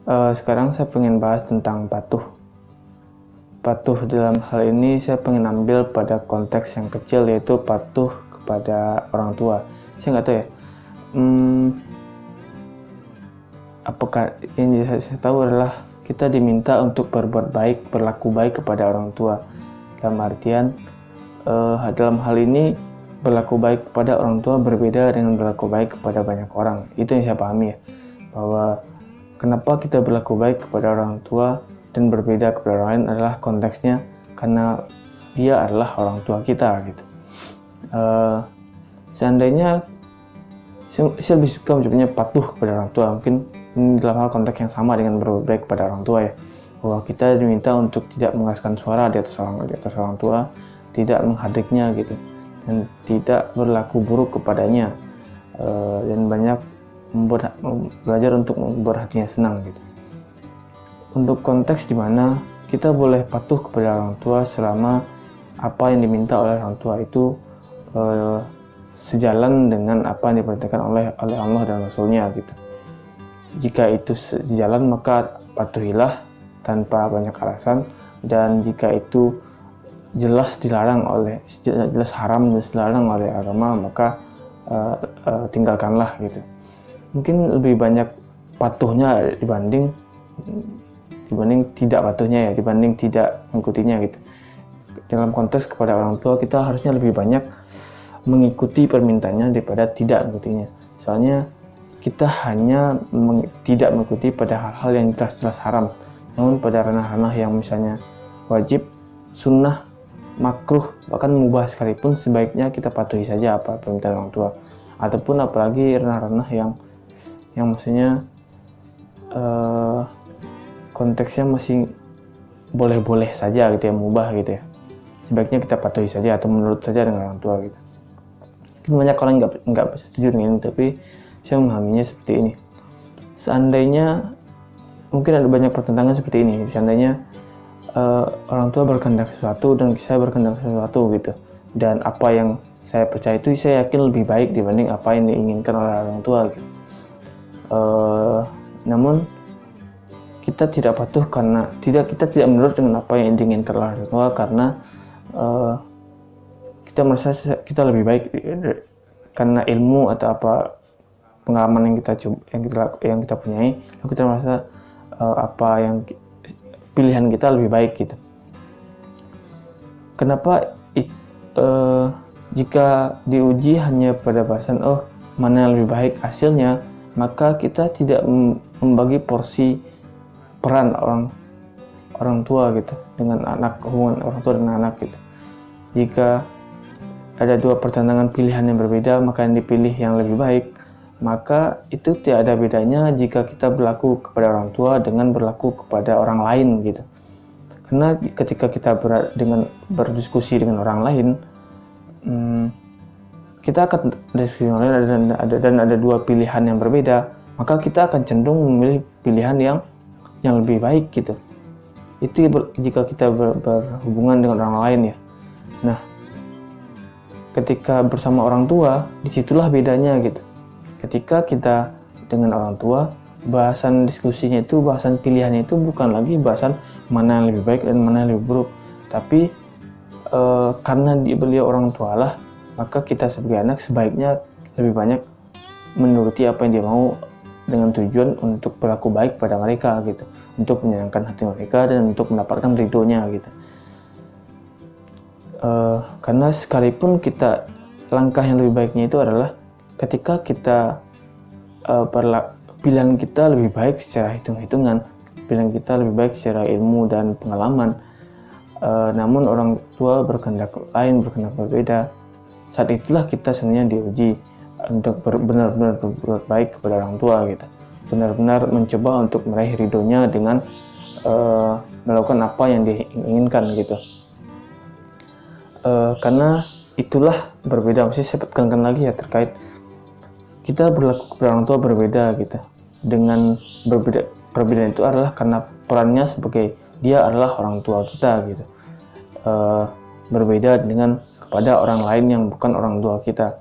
Sekarang saya pengen bahas tentang patuh. Patuh dalam hal ini saya pengen ambil pada konteks yang kecil, yaitu patuh kepada orang tua. Saya nggak tahu ya, apakah yang saya tahu adalah kita diminta untuk berbuat baik, berlaku baik kepada orang tua. Dalam artian, dalam hal ini berlaku baik kepada orang tua berbeda dengan berlaku baik kepada banyak orang. Itu yang saya pahami ya, bahwa kenapa kita berlaku baik kepada orang tua dan berbeda kepada orang lain adalah konteksnya karena dia adalah orang tua kita gitu. Seandainya saya lebih suka menyebutnya patuh kepada orang tua, mungkin dalam hal konteks yang sama dengan berbuat baik kepada orang tua ya, bahwa kita diminta untuk tidak mengeraskan suara di atas orang tua, tidak menghadiknya gitu, dan tidak berlaku buruk kepadanya, dan banyak belajar untuk membuat hatinya senang gitu. Untuk konteks di mana kita boleh patuh kepada orang tua selama apa yang diminta oleh orang tua itu sejalan dengan apa yang diperintahkan oleh Allah dan Rasulnya gitu. Jika itu sejalan maka patuhilah tanpa banyak alasan, dan jika itu jelas haram, jelas dilarang oleh agama, maka tinggalkanlah gitu. Mungkin lebih banyak patuhnya dibanding tidak patuhnya ya, dibanding tidak mengikutinya gitu. Dalam konteks kepada orang tua kita harusnya lebih banyak mengikuti permintaannya daripada tidak mengikutinya. Soalnya kita hanya tidak mengikuti pada hal-hal yang jelas-jelas haram, namun pada ranah-ranah yang misalnya wajib, sunnah, makruh, bahkan mubah sekalipun sebaiknya kita patuhi saja apa permintaan orang tua. Ataupun apalagi ranah-ranah yang maksudnya konteksnya masih boleh-boleh saja gitu ya, mubah gitu ya, sebaiknya kita patuhi saja atau menurut saja dengan orang tua gitu. Mungkin banyak orang nggak setuju dengan ini, tapi saya memahaminya seperti ini. Seandainya mungkin ada banyak pertentangan seperti ini, seandainya orang tua berkehendak sesuatu dan saya berkehendak sesuatu gitu, dan apa yang saya percaya itu saya yakin lebih baik dibanding apa yang diinginkan oleh orang tua gitu. Namun kita tidak patuh karena kita tidak menurut dengan apa yang diinginkan oleh orang tua, karena kita merasa kita lebih baik karena ilmu atau apa pengalaman yang kita punyai, lalu kita merasa apa yang pilihan kita lebih baik gitu. Kenapa jika diuji hanya pada bahasan mana yang lebih baik hasilnya, maka kita tidak membagi porsi peran orang tua gitu dengan anak, hubungan orang tua dengan anak gitu. Jika ada dua pertentangan pilihan yang berbeda, maka yang dipilih yang lebih baik, maka itu tidak ada bedanya jika kita berlaku kepada orang tua dengan berlaku kepada orang lain gitu. Karena ketika kita berdiskusi dengan orang lain, kita akan diskusi dan ada dua pilihan yang berbeda, maka kita akan cenderung memilih pilihan yang lebih baik gitu. Itu jika kita berhubungan dengan orang lain ya. Nah, ketika bersama orang tua, disitulah bedanya gitu. Ketika kita dengan orang tua, bahasan diskusinya itu, bahasan pilihannya itu bukan lagi bahasan mana yang lebih baik dan mana yang lebih buruk, tapi karena beliau orang tua lah, maka kita sebagai anak sebaiknya lebih banyak menuruti apa yang dia mau, dengan tujuan untuk berlaku baik pada mereka gitu, untuk menyenangkan hati mereka dan untuk mendapatkan ridhonya gitu. Karena sekalipun kita, langkah yang lebih baiknya itu adalah ketika kita pilihan kita lebih baik secara hitung-hitungan, pilihan kita lebih baik secara ilmu dan pengalaman, namun orang tua berkehendak lain, berkehendak berbeda, saat itulah kita sebenarnya diuji untuk benar-benar berbuat baik kepada orang tua gitu, benar-benar mencoba untuk meraih ridhonya dengan melakukan apa yang diinginkan gitu. Karena itulah berbeda, mesti saya tekankan lagi ya, terkait kita berlaku kepada orang tua berbeda gitu. Dengan perbedaan itu adalah karena perannya sebagai dia adalah orang tua kita gitu, berbeda dengan kepada orang lain yang bukan orang tua kita.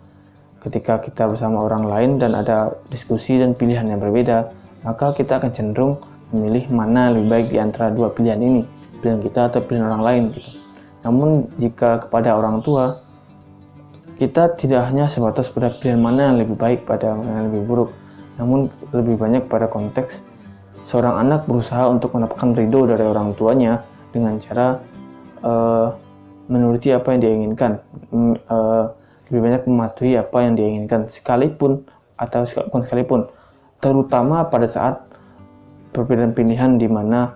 Ketika kita bersama orang lain dan ada diskusi dan pilihan yang berbeda, maka kita akan cenderung memilih mana lebih baik di antara dua pilihan ini, pilihan kita atau pilihan orang lain gitu. Namun jika kepada orang tua, kita tidak hanya sebatas pada pilihan mana yang lebih baik pada mana yang lebih buruk, namun lebih banyak pada konteks seorang anak berusaha untuk mendapatkan ridho dari orang tuanya dengan cara menuruti apa yang dia inginkan, lebih banyak mematuhi apa yang dia inginkan sekalipun atau bukan sekalipun, terutama pada saat perbedaan pilihan di mana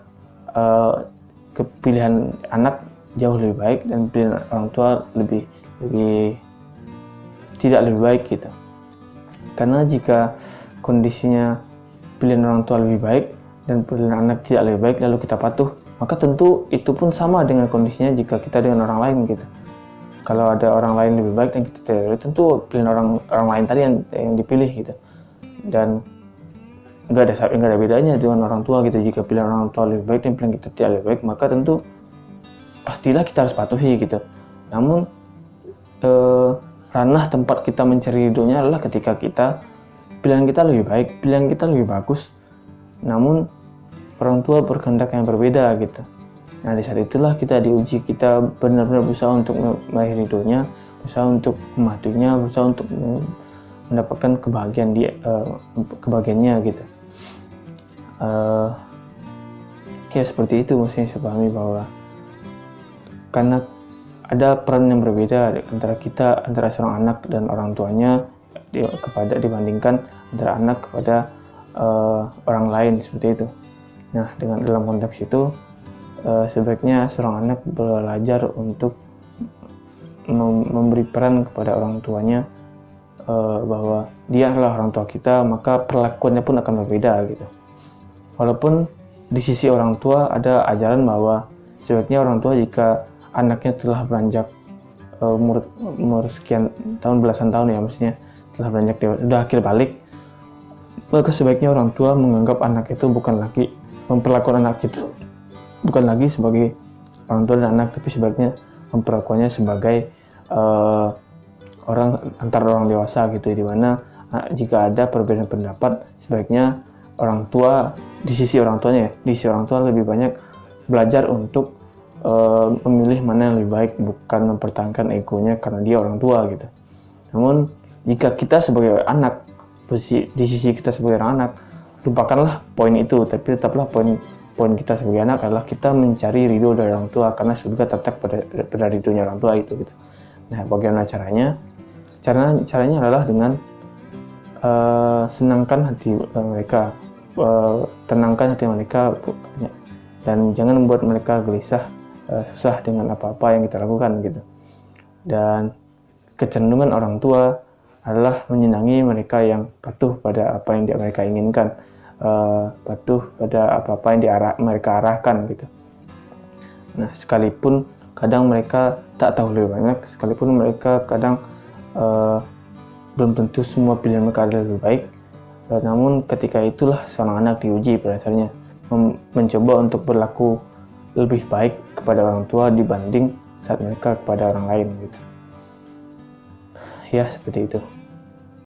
pilihan anak jauh lebih baik dan pilihan orang tua lebih tidak lebih baik gitu. Karena jika kondisinya pilihan orang tua lebih baik dan pilihan anak tidak lebih baik lalu kita patuh, maka tentu itu pun sama dengan kondisinya jika kita dengan orang lain gitu. Kalau ada orang lain lebih baik dan kita tidak lebih baik, tentu pilihan orang lain tadi yang dipilih gitu. Dan nggak ada bedanya dengan orang tua gitu. Jika pilihan orang tua lebih baik dan pilihan kita tidak lebih baik, maka tentu pastilah kita harus patuhi gitu. Namun ranah tempat kita mencari ridhonya adalah ketika pilihan kita lebih baik, pilihan kita lebih bagus, namun orang tua berkehendak yang berbeda gitu. Nah di saat itulah kita diuji, kita benar-benar berusaha untuk meraih ridhonya, berusaha untuk mematuhinya, berusaha untuk mendapatkan kebahagiaannya gitu. Ya seperti itu mestinya saya pahami, bahwa karena ada peran yang berbeda antara seorang anak dan orang tuanya dibandingkan antara anak kepada orang lain seperti itu. Nah dalam konteks itu sebaiknya seorang anak belajar untuk memberi peran kepada orang tuanya, bahwa dia adalah orang tua kita, maka perlakuannya pun akan berbeda gitu. Walaupun di sisi orang tua ada ajaran bahwa sebaiknya orang tua jika anaknya telah beranjak umur sekian tahun, belasan tahun ya maksudnya, telah beranjak dewasa, sudah akhir balik, maka sebaiknya orang tua menganggap anak itu memperlakukan anak itu bukan lagi sebagai orang tua dan anak, tapi sebaiknya memperlakukannya sebagai antara orang dewasa gitu, di mana jika ada perbedaan pendapat, sebaiknya orang tua di sisi orang tuanya lebih banyak belajar untuk memilih mana yang lebih baik, bukan mempertahankan egonya karena dia orang tua gitu. Namun jika kita sebagai anak, di sisi kita sebagai orang anak, lupakanlah poin itu, tapi tetaplah poin kita sebagai anak adalah kita mencari ridho dari orang tua, karena surga terletak pada ridhonya orang tua itu gitu. Nah bagaimana caranya? Caranya adalah dengan senangkan hati mereka, tenangkan hati mereka, dan jangan membuat mereka gelisah, susah dengan apa-apa yang kita lakukan gitu. Dan kecenderungan orang tua adalah menyenangi mereka yang patuh pada apa yang mereka inginkan, patuh pada apa-apa yang mereka arahkan gitu. Nah sekalipun kadang mereka tak tahu lebih banyak, sekalipun mereka kadang belum tentu semua pilihan mereka adalah lebih baik, namun ketika itulah seorang anak diuji pada dasarnya, mencoba untuk berlaku lebih baik kepada orang tua dibanding saat mereka kepada orang lain gitu. Ya seperti itu.